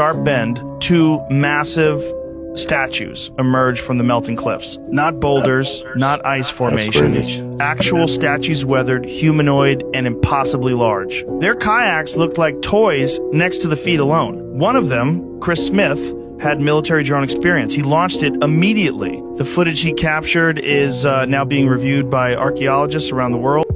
sharp bend, two massive statues emerge from the melting cliffs. Not boulders, not ice formations. Actual statues, weathered, humanoid, and impossibly large. Their kayaks looked like toys next to the feet alone. One of them, Chris Smith, had military drone experience. He launched it immediately. The footage he captured is now being reviewed by archaeologists around the world.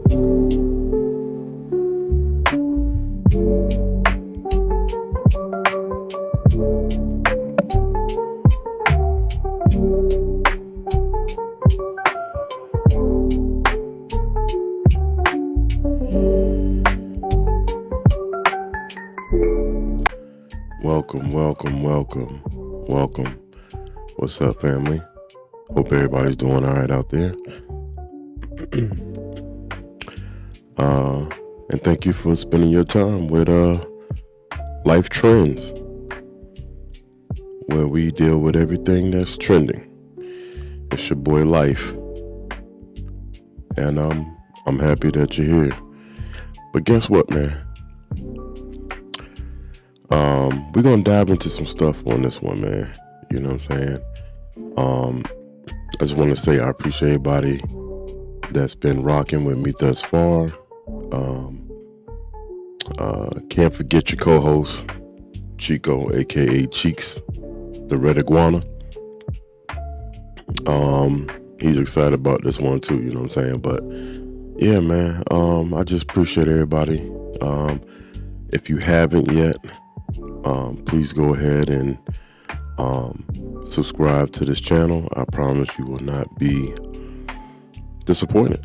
Welcome. What's up, family? Hope everybody's doing all right out there. And thank you for spending your time with Life Trends, where we deal with everything that's trending. It's your boy Life, and I'm happy that you're here. But guess what, man? We're gonna dive into some stuff on this one, man. You know what I'm saying? I just want to say I appreciate everybody that's been rocking with me thus far. Can't forget your co-host, Chico, aka Cheeks, the Red Iguana. He's excited about this one too, you know what I'm saying? But yeah, man, I just appreciate everybody. If you haven't yet, please go ahead and subscribe to this channel. I promise you will not be disappointed.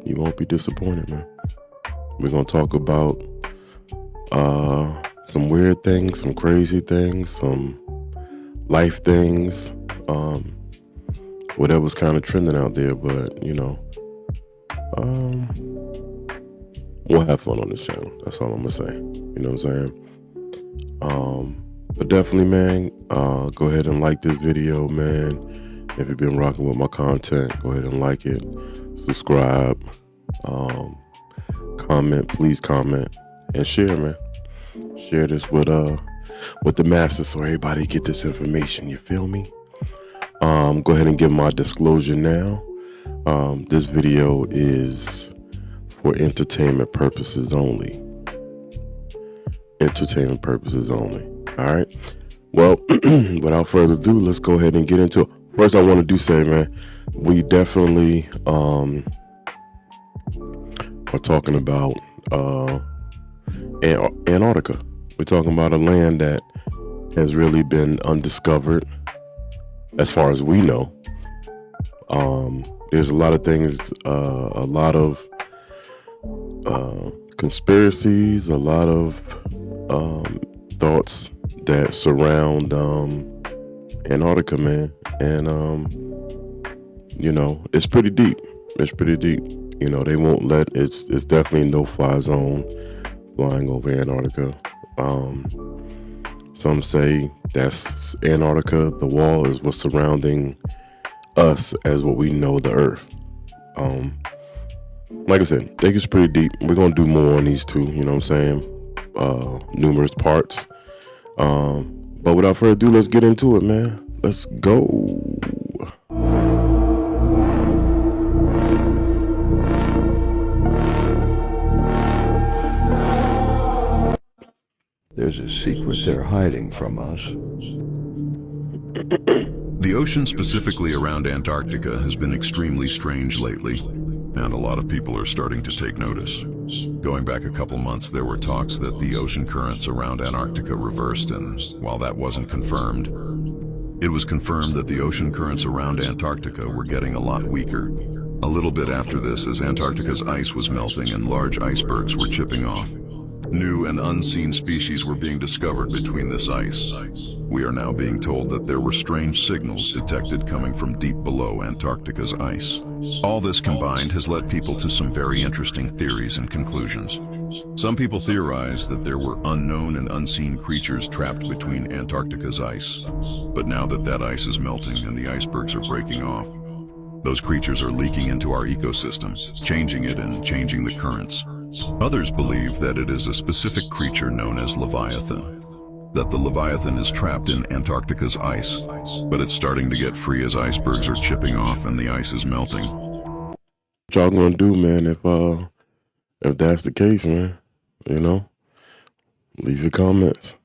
You won't be disappointed, man. We're going to talk about some weird things, some crazy things, some life things, whatever's kind of trending out there. But, you know, we'll have fun on this channel. That's all I'm going to say. You know what I'm saying? But definitely, man, go ahead and like this video, man. If you've been rocking with my content, go ahead and like it, subscribe, comment, please comment, and share, man. Share this with the masses so everybody get this information. You feel me? Go ahead and give my disclosure now. This video is for entertainment purposes only. Entertainment purposes only. All right. Well, without further ado, let's go ahead and get into it. First, I want to say, man, we definitely are talking about Antarctica. We're talking about a land that has really been undiscovered, as far as we know. There's a lot of things, a lot of conspiracies, a lot of thoughts that surround Antarctica, man, and you know, it's pretty deep. You know, they won't let it's definitely no fly zone flying over Antarctica. Some say that's Antarctica. The wall is what's surrounding us as what we know the Earth. Like I said, I think it's pretty deep. We're gonna do more on these two, you know what I'm saying? Numerous parts. But without further ado, let's get into it, man. Let's go. There's a secret they're hiding from us. The ocean specifically around Antarctica has been extremely strange lately, and a lot of people are starting to take notice. Going back a couple months, there were talks that the ocean currents around Antarctica reversed, and while that wasn't confirmed, it was confirmed that the ocean currents around Antarctica were getting a lot weaker. A little bit after this, as Antarctica's ice was melting and large icebergs were chipping off, new and unseen species were being discovered between this ice. We are now being told that there were strange signals detected coming from deep below Antarctica's ice. All this combined has led people to some very interesting theories and conclusions. Some people theorize that there were unknown and unseen creatures trapped between Antarctica's ice. But now that that ice is melting and the icebergs are breaking off, those creatures are leaking into our ecosystem, changing it and changing the currents. Others believe that it is a specific creature known as Leviathan. that the Leviathan is trapped in Antarctica's ice, but it's starting to get free as icebergs are chipping off and the ice is melting. What y'all gonna do, man, if that's the case, man? You know? Leave your comments.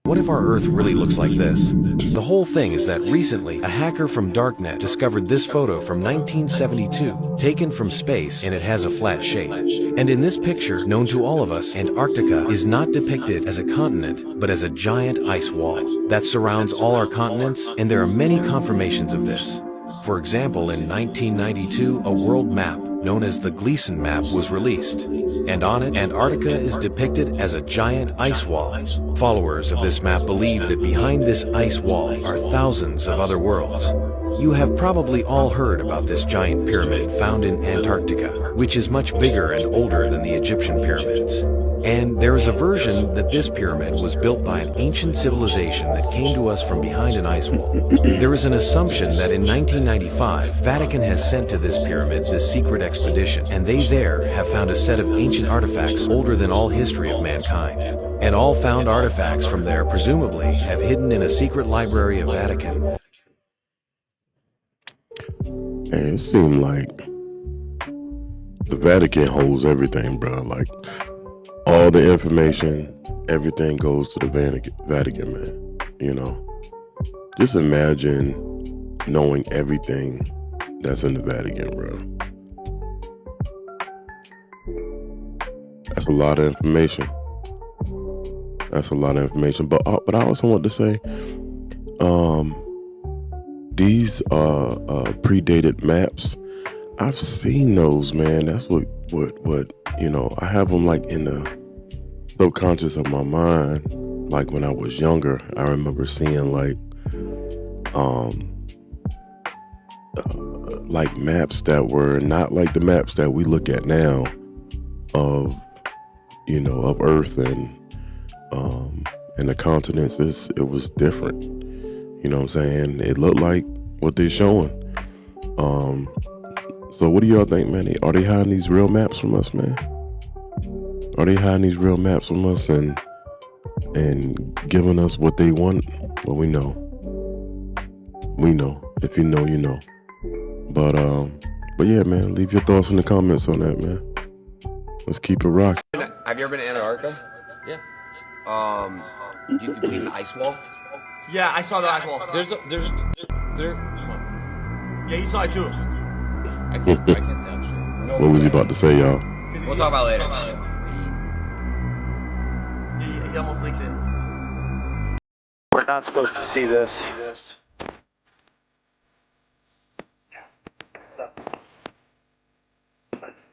What if our Earth really looks like this? The whole thing is that recently, a hacker from Darknet discovered this photo from 1972, taken from space, and it has a flat shape. And in this picture, known to all of us, Antarctica is not depicted as a continent, but as a giant ice wall that surrounds all our continents, and there are many confirmations of this. For example, in 1992, a world map known as the Gleason map was released, and on it, Antarctica is depicted as a giant ice wall. Followers of this map believe that behind this ice wall are thousands of other worlds. You have probably all heard about this giant pyramid found in Antarctica, which is much bigger and older than the Egyptian pyramids. And there is a version that this pyramid was built by an ancient civilization that came to us from behind an ice wall. There is an assumption that in 1995, Vatican has sent to this pyramid this secret expedition, and they there have found a set of ancient artifacts older than all history of mankind. And all found artifacts from there presumably have hidden in a secret library of Vatican. And it seemed like the Vatican holds everything, bro. Like, all the information, everything goes to the Vatican, man. You know, just imagine knowing everything that's in the Vatican, bro. That's a lot of information. That's a lot of information. But I also want to say, these predated maps, I've seen those, man. That's what you know, I have them like in the subconscious of my mind. Like when I was younger, I remember seeing like maps that were not like the maps that we look at now of, you know, of Earth and the continents. It was different. You know what I'm saying? It looked like what they're showing. So what do y'all think, man? Are they hiding these real maps from us, man? Are they hiding these real maps from us and giving us what they want? Well, we know. We know. If you know, you know. But yeah, man, leave your thoughts in the comments on that, man. Let's keep it rocking. Have you ever been to Antarctica? Yeah. Do you believe in the ice wall? Yeah, I saw the ice wall. Come on. Yeah, you saw it too. I can't say I'm sure. No. What was he about to say, y'all? We'll talk about it later. He almost leaked it. We're not supposed to see this.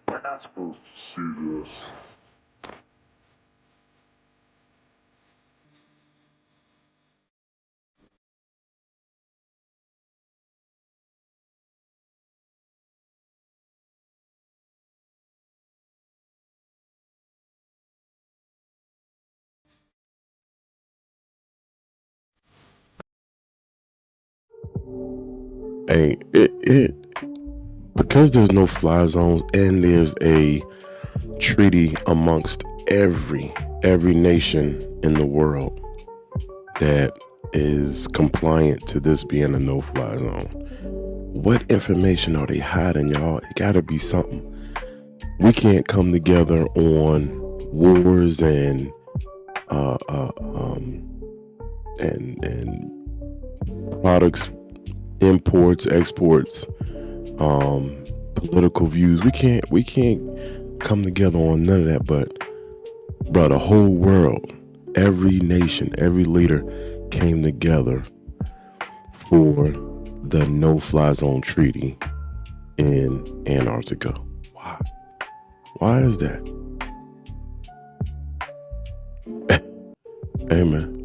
We're not supposed to see this. Hey, it because there's no fly zones and there's a treaty amongst every nation in the world that is compliant to this being a no-fly zone. What information are they hiding, y'all? It gotta be something. We can't come together on wars and products, imports, exports, political views. We can't come together on none of that. But bro, the whole world, every nation, every leader came together for the no-fly zone treaty in Antarctica. Why is that? Hey man,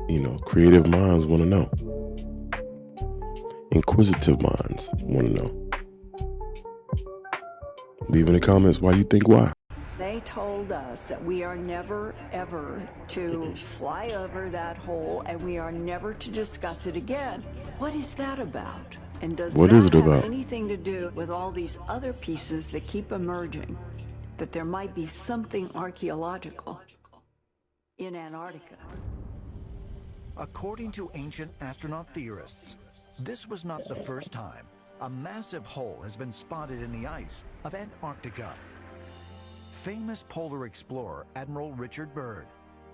you know, creative minds want to know. Inquisitive minds want to know. Leave in the comments why you think why. They told us that we are never, ever to fly over that hole, and we are never to discuss it again. What is that about? And does What that is it have about? anything to do with all these other pieces that keep emerging? that there might be something archaeological in Antarctica. According to ancient astronaut theorists, this was not the first time a massive hole has been spotted in the ice of Antarctica. Famous polar explorer Admiral Richard Byrd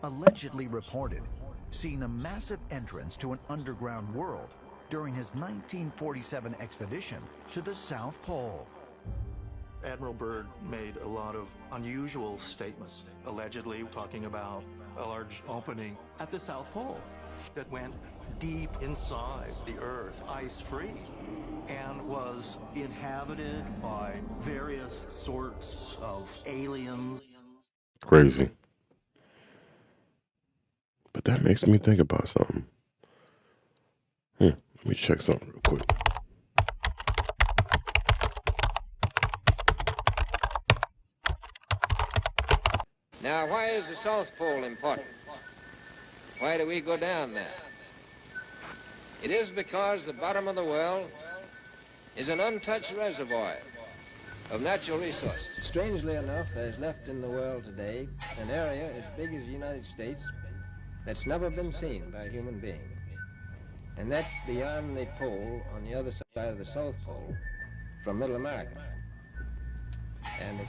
allegedly reported seeing a massive entrance to an underground world during his 1947 expedition to the South Pole. Admiral Byrd made a lot of unusual statements, allegedly talking about a large opening at the South Pole that went deep inside the Earth, ice-free, and was inhabited by various sorts of aliens. Crazy. But that makes me think about something. Let me check something real quick. Now, why is the South Pole important? Why do we go down there? It is because the bottom of the world is an untouched reservoir of natural resources. Strangely enough, there's left in the world today an area as big as the United States that's never been seen by a human being. And that's beyond the pole on the other side of the South Pole from Middle America. And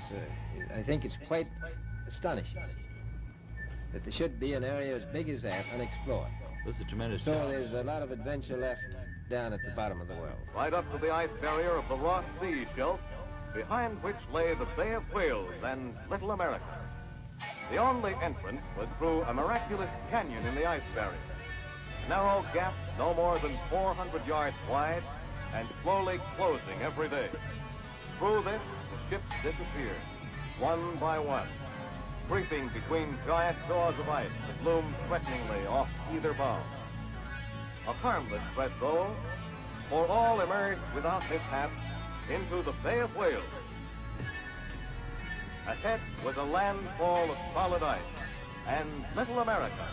I think it's quite astonishing that there should be an area as big as that unexplored. That's a tremendous So there's a lot of adventure left down at the bottom of the world. Right up to the ice barrier of the Ross Sea shelf, behind which lay the Bay of Whales and Little America. The only entrance was through a miraculous canyon in the ice barrier. Narrow gaps no more than 400 yards wide and slowly closing every day. Through this, the ships disappeared, one by one, creeping between giant jaws of ice that loomed threateningly off either bow. A harmless threat, though, for all emerged without mishap into the Bay of Whales. Ahead was a landfall of solid ice and Little America.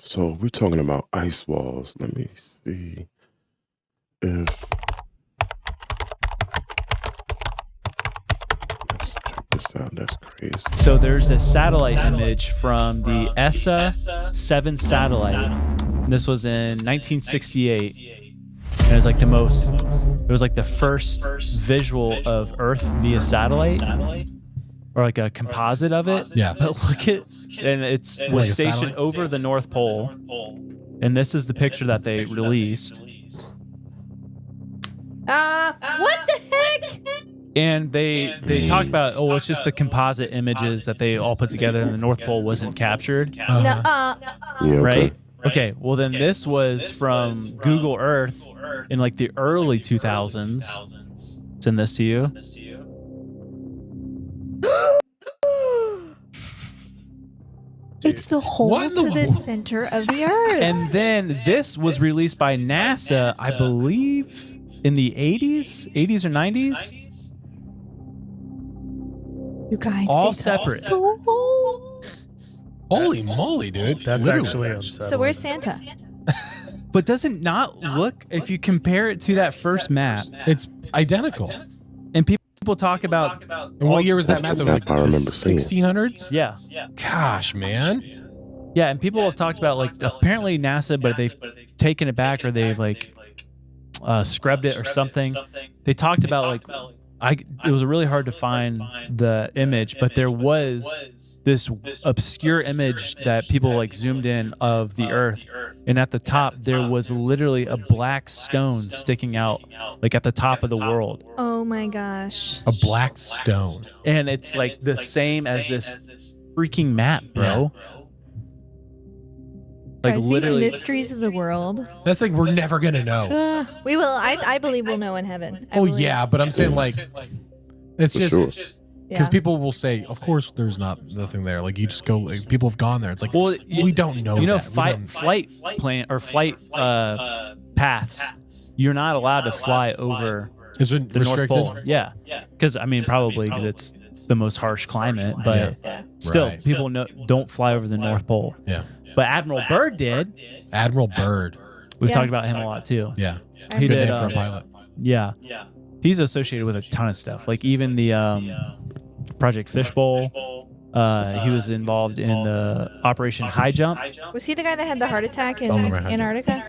So we're talking about ice walls. Let me see if... Let's check this out. That's crazy. So there's a satellite image from the ESA 7 satellite. This was in 1968. And it was like the first visual of Earth via satellite, or like a composite of it. Yeah. But look at, and was Like a stationed satellite? over the North Pole. And this is the picture that they released. What the heck? And they talk about, it's just the composite images that they all put together, and the North Pole wasn't captured. Yeah, Right? Okay, well then this was from Google Earth in like the early 2000s. Send this to you. It's the hole to the center of the Earth. And then this was released by NASA, I believe, in the 80s or 90s. You guys, All it's separate. so cool. Holy moly, dude. That's Literally. actually unsettling. So where's Santa? But does it not look, if you compare it to that first map, It's identical. and people talk about, And what year was that map? That was like I remember the seeing it. 1600s? yeah. Gosh, man. Yeah, and people have talked about, like, apparently NASA, but they've taken it back, or they've like scrubbed it or something. They talked about like it was really hard to find the image, but there was this obscure image that people like zoomed in of the Earth, and at the top there was literally a black stone sticking out, like at the top of the world. Oh my gosh. A black stone. And it's like the same as this freaking map, bro. Like Guys, literally, these mysteries of the world. That's like we're never going to know. We will. I believe we'll know in heaven. Oh, yeah, but I'm saying like it's For just sure. because Yeah. people will say, of course, there's nothing there. Like you just go, like, people have gone there. It's like, well, we don't know. You know, that. We don't- flight plan or flight paths. You're not allowed to fly over Is it the North restricted? Pole. Yeah, because I mean, probably because it's the most harsh climate, but still, Right. people don't fly over the North Pole. Yeah. But Admiral Byrd did. Admiral Byrd. We've Yeah. talked about him a lot too. Yeah. He Good did. name for a pilot. Yeah. He's associated with a ton of stuff, like even the Project Fishbowl. He was involved in the Operation High Jump. Was he the guy that had the heart attack in remember High Jump. Antarctica?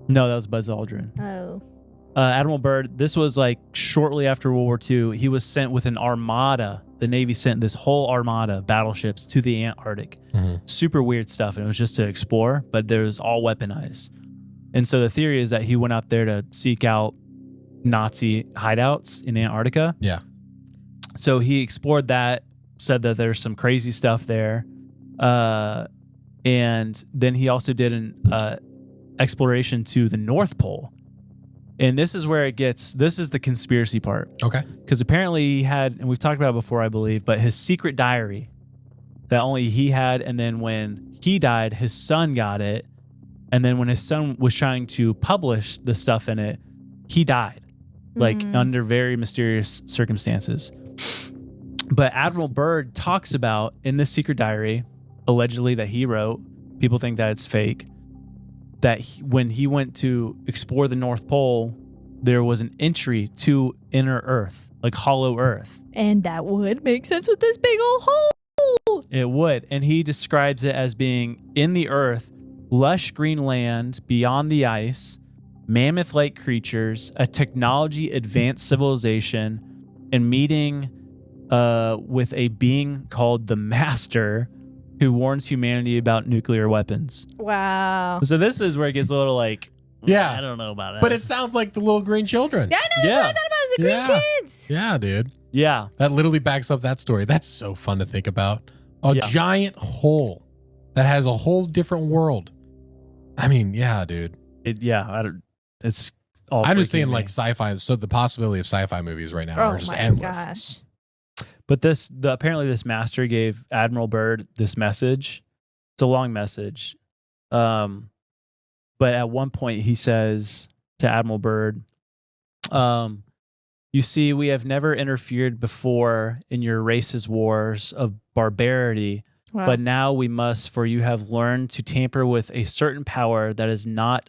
No, that was Buzz Aldrin. Oh. Admiral Byrd, this was like shortly after World War II. He was sent with an armada. The Navy sent this whole armada of battleships to the Antarctic. Super weird stuff. And it was just to explore, but it was all weaponized. And so the theory is that he went out there to seek out Nazi hideouts in Antarctica. Yeah. So he explored that, said that there's some crazy stuff there. And then he also did an exploration to the North Pole. And this is where this is the conspiracy part. Okay. Because apparently he had, and we've talked about it before, I believe, but his secret diary that only he had. And then when he died, his son got it. And then when his son was trying to publish the stuff in it, he died, like under very mysterious circumstances. But Admiral Byrd talks about in this secret diary, allegedly that he wrote, people think that it's fake, that when he went to explore the North Pole, there was an entry to inner Earth, like hollow Earth. And that would make sense with this big old hole. It would. And he describes it as being in the Earth, lush green land beyond the ice, mammoth-like creatures, a technology-advanced civilization, and meeting with a being called the Master, who warns humanity about nuclear weapons. Wow. So this is where it gets a little like, Yeah. I don't know about it. But it sounds like the little green children. Yeah, I know. That's what I thought about as the green kids. Yeah, dude. Yeah. That literally backs up that story. That's so fun to think about. A giant hole that has a whole different world. I mean, yeah, dude. It's all I'm just freaking saying me. like sci-fi. So the possibility of sci-fi movies right now are just endless. Gosh. But apparently this master gave Admiral Byrd this message. It's a long message. But at one point he says to Admiral Byrd, you see, we have never interfered before in your race's wars of barbarity, but now we must, for you have learned to tamper with a certain power that is not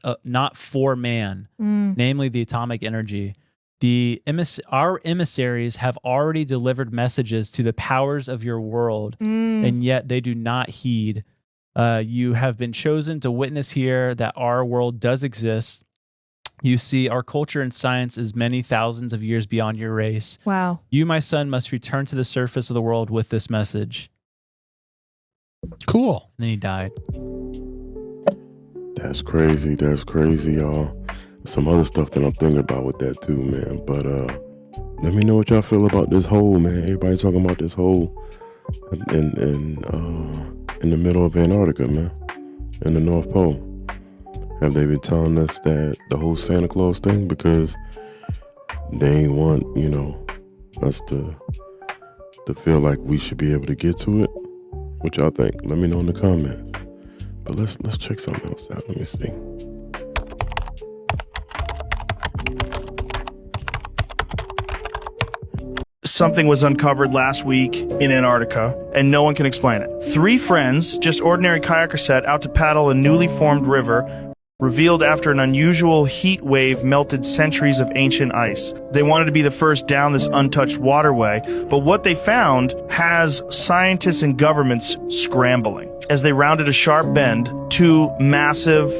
for man, namely the atomic energy. Our emissaries have already delivered messages to the powers of your world, and yet they do not heed. You have been chosen to witness here that our world does exist. You see, our culture and science is many thousands of years beyond your race. Wow. You, my son, must return to the surface of the world with this message. Cool. And then he died. That's crazy. That's crazy, y'all. Some other stuff that I'm thinking about with that too, man. But let me know what y'all feel about this hole, man. Everybody talking about this hole in the middle of Antarctica, man, in the North Pole. Have they been telling us that the whole Santa Claus thing because they ain't want, us to feel like we should be able to get to it? What y'all think? Let me know in the comments. But let's check something else out. Let me see. Something was uncovered last week in Antarctica, and no one can explain it. 3 friends, just ordinary kayaker, set out to paddle a newly formed river, revealed after an unusual heat wave melted centuries of ancient ice. They wanted to be the first down this untouched waterway, but what they found has scientists and governments scrambling. As they rounded a sharp bend, 2 massive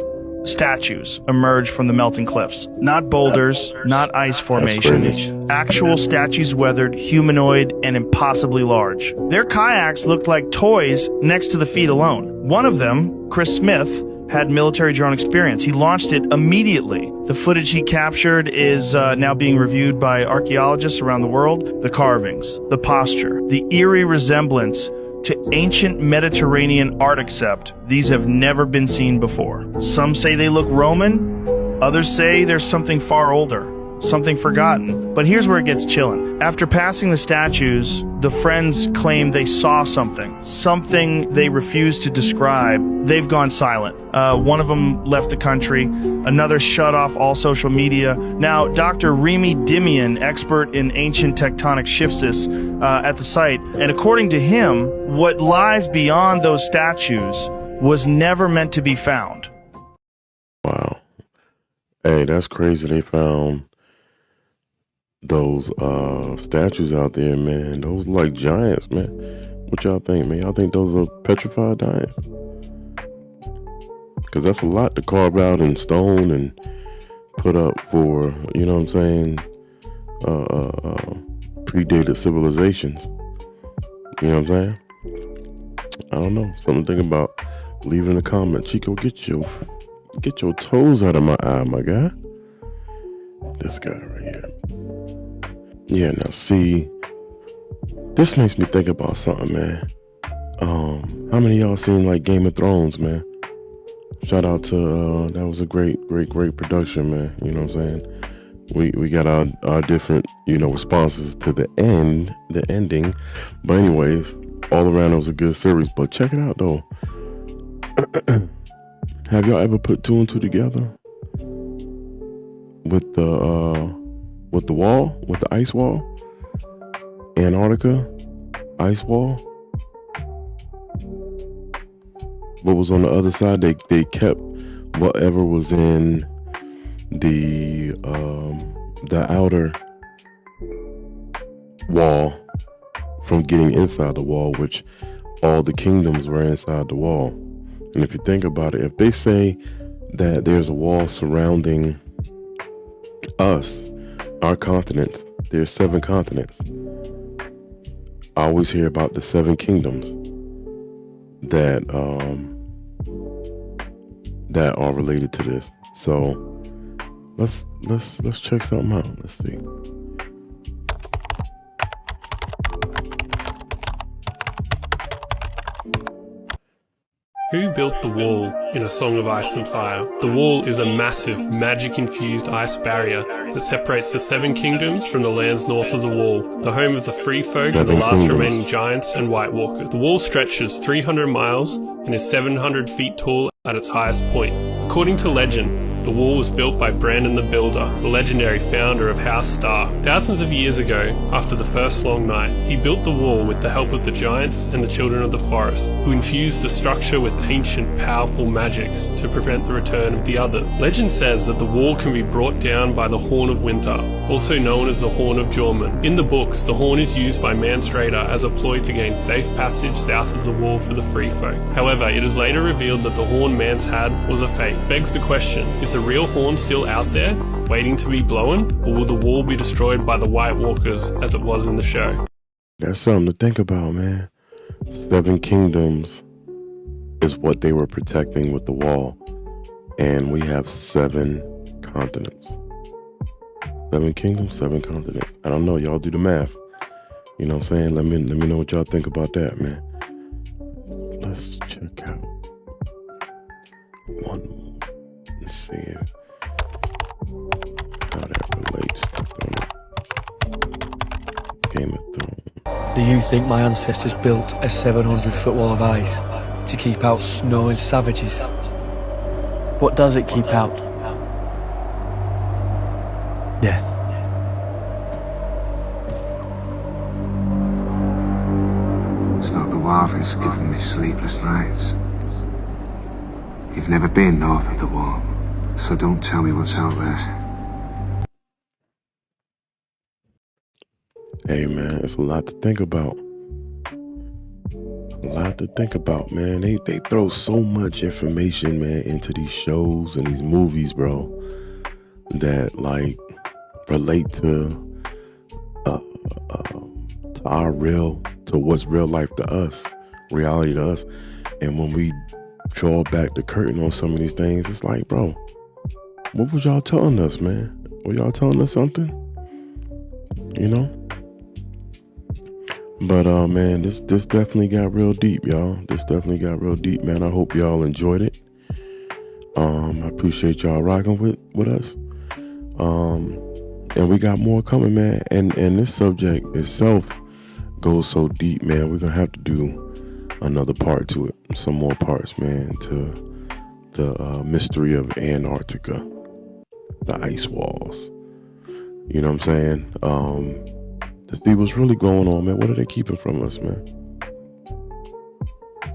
statues emerged from the melting cliffs. Not boulders, not ice formations. Actual statues, weathered, humanoid, and impossibly large. Their kayaks looked like toys next to the feet alone. One of them, Chris Smith, had military drone experience. He launched it immediately. The footage he captured is now being reviewed by archaeologists around the world. The carvings, the posture, the eerie resemblance to ancient Mediterranean art, except these have never been seen before. Some say they look Roman, others say there's something far older, something forgotten. But here's where it gets chilling. After passing the statues, the friends claim they saw something they refuse to describe. They've gone silent. One of them left the country. Another shut off all social media. Now, Dr. Remy Dimian, expert in ancient tectonic shifts, at the site. And according to him, what lies beyond those statues was never meant to be found. Wow. Hey, that's crazy. They found those statues out there, man. Those like giants, man. What y'all think, man? Y'all think those are petrified giants? Because that's a lot to carve out in stone and put up for, you know what I'm saying, predated civilizations. You know what I'm saying? I don't know. Something to think about. Leave in the comment. Chico, get your toes out of my eye, my guy. This guy right here. Yeah, now see, this makes me think about something, man. How many of y'all seen like Game of Thrones, man? Shout out to that was a great production, man. You know what I'm saying? We got our different, you know, responses to the ending. But anyways, all around it was a good series. But check it out though. Have y'all ever put two and two together with the wall, with the ice wall? Antarctica, ice wall. What was on the other side? They kept whatever was in the outer wall from getting inside the wall, which all the kingdoms were inside the wall. And if you think about it, if they say that there's a wall surrounding us, our continent, there's 7 continents. I always hear about the 7 kingdoms that are related to this. So let's check something out. Let's see. Who built the wall in A Song of Ice and Fire? The wall is a massive, magic-infused ice barrier that separates the 7 kingdoms from the lands north of the wall, the home of the free folk and the last remaining giants and White Walkers. The wall stretches 300 miles and is 700 feet tall at its highest point. According to legend, the wall was built by Brandon the Builder, the legendary founder of House Stark. Thousands of years ago, after the first long night, he built the wall with the help of the giants and the children of the forest, who infused the structure with ancient, powerful magics to prevent the return of the other. Legend says that the wall can be brought down by the Horn of Winter, also known as the Horn of Jormung. In the books, the horn is used by Mance Rayder as a ploy to gain safe passage south of the wall for the free folk. However, it is later revealed that the horn Mance had was a fake. Begs the question, is the real horn still out there, waiting to be blown, or will the wall be destroyed by the White Walkers as it was in the show? That's something to think about, man. 7 kingdoms is what they were protecting with the wall. And we have 7 continents. 7 kingdoms, 7 continents. I don't know, y'all do the math. You know what I'm saying? Let me know what y'all think about that, man. Let's check out one more. Let's see how that relates to Game of Thrones. Do you think my ancestors built a 700-foot wall of ice to keep out snow and savages? What does it keep out? Death. It's not the wilderness giving me sleepless nights. You've never been north of the wall, so don't tell me what's out there. Hey, man, it's a lot to think about. A lot to think about, man. They throw so much information, man, into these shows and these movies, bro, that like relate to what's real life to us, reality to us. And when we draw back the curtain on some of these things, it's like, bro, what was y'all telling us, man? Were y'all telling us something? You know? But man, this definitely got real deep, y'all. This definitely got real deep, man. I hope y'all enjoyed it. I appreciate y'all rocking with us. And we got more coming, man. And this subject itself goes so deep, man. We're gonna have to do another part to it, some more parts, man, to the mystery of Antarctica, the ice walls. You know what I'm saying? To see what's really going on, man. What are they keeping from us, man?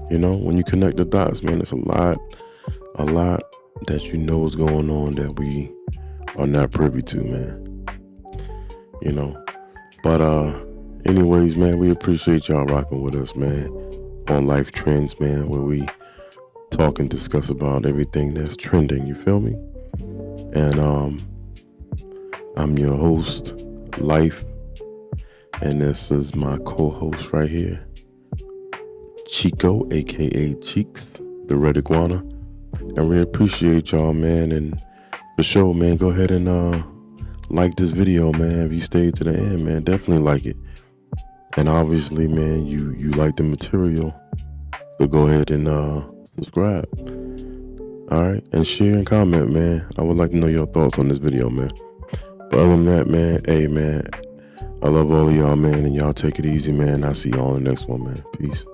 You know, when you connect the dots, man, it's a lot that you know is going on that we are not privy to, man. you know. But anyways, man, we appreciate y'all rocking with us, man, on Life Trends, man, where we talk and discuss about everything that's trending, you feel me? And I'm your host, Life, and this is my co-host right here, Chico, aka Cheeks, the Red Iguana. And we appreciate y'all, man. And for sure, man, go ahead and like this video, man. If you stayed to the end, man, definitely like it. And obviously, man, you like the material, so go ahead and subscribe. All right, and share and comment, man. I would like to know your thoughts on this video, man. But other than that, man, hey, man, I love all of y'all, man, and y'all take it easy, man. I'll see y'all on the next one, man. Peace.